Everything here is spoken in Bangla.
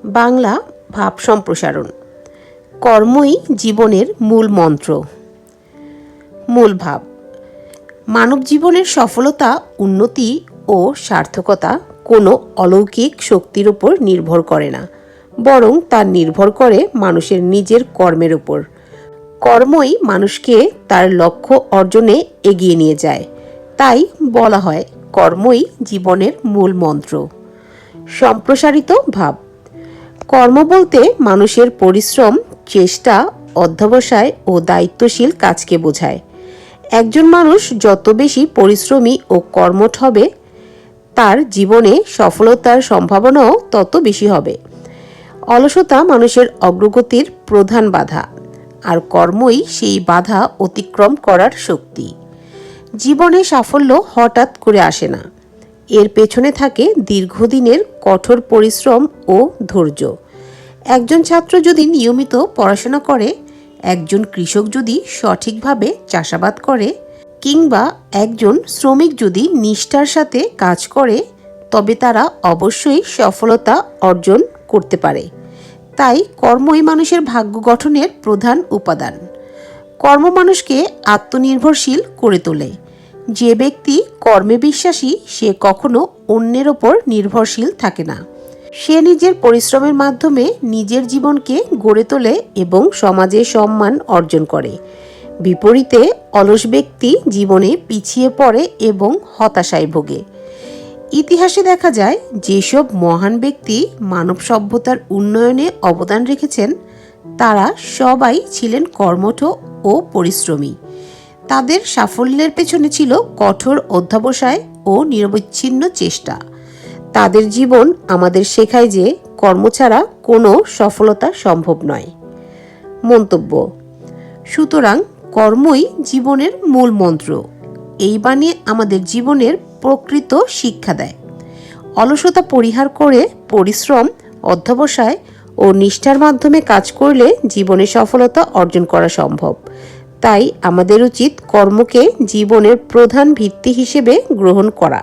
বাংলা ভাব সম্প্রসারণ। কর্মই জীবনের মূল মন্ত্র। মূল ভাব: মানব জীবনের সফলতা, উন্নতি ও সার্থকতা কোনো অলৌকিক শক্তির উপর নির্ভর করে না, বরং তা নির্ভর করে মানুষের নিজের কর্মের উপর। কর্মই মানুষকে তার লক্ষ্য অর্জনে এগিয়ে নিয়ে যায়। তাই বলা হয়, কর্মই জীবনের মূল মন্ত্র। সম্প্রসারিত ভাব: কর্ম বলতে মানুষের পরিশ্রম, চেষ্টা, অধ্যবসায় ও দায়িত্বশীল কাজকে বোঝায়। একজন মানুষ যত বেশি পরিশ্রমী ও কর্মঠ হবে, তার জীবনে সফলতার সম্ভাবনাও তত বেশি হবে। অলসতা মানুষের অগ্রগতির প্রধান বাধা, আর কর্মই সেই বাধা অতিক্রম করার শক্তি। জীবনে সাফল্য হঠাৎ করে আসে না, এর পেছনে থাকে দীর্ঘদিনের কঠোর পরিশ্রম ও ধৈর্য। একজন ছাত্র যদি নিয়মিত পড়াশোনা করে, একজন কৃষক যদি সঠিকভাবে চাষাবাদ করে, কিংবা একজন শ্রমিক যদি নিষ্ঠার সাথে কাজ করে, তবে তারা অবশ্যই সফলতা অর্জন করতে পারে। তাই কর্মই মানুষের ভাগ্য গঠনের প্রধান উপাদান। কর্ম মানুষকে আত্মনির্ভরশীল করে তোলে। যে ব্যক্তি কর্মে বিশ্বাসী, সে কখনো অন্যের ওপর নির্ভরশীল থাকে না। সে নিজের পরিশ্রমের মাধ্যমে নিজের জীবনকে গড়ে তোলে এবং সমাজে সম্মান অর্জন করে। বিপরীতে অলস ব্যক্তি জীবনে পিছিয়ে পড়ে এবং হতাশায় ভোগে। ইতিহাসে দেখা যায়, যেসব মহান ব্যক্তি মানব সভ্যতার উন্নয়নে অবদান রেখেছেন, তারা সবাই ছিলেন কর্মঠ ও পরিশ্রমী। তাদের সাফল্যের পেছনে ছিল কঠোর অধ্যবসায় ও নিরবচ্ছিন্ন চেষ্টা। তাদের জীবন আমাদের শেখায় যে কর্ম ছাড়া কোনো সফলতা সম্ভব নয়। মন্তব্য: সুতরাং কর্মই জীবনের মূল মন্ত্র। এই বাণী আমাদের জীবনের প্রকৃত শিক্ষা দেয়। অলসতা পরিহার করে পরিশ্রম, অধ্যবসায় ও নিষ্ঠার মাধ্যমে কাজ করলে জীবনে সফলতা অর্জন করা সম্ভব। তাই আমাদের উচিত কর্মকে জীবনের প্রধান ভিত্তি হিসেবে গ্রহণ করা।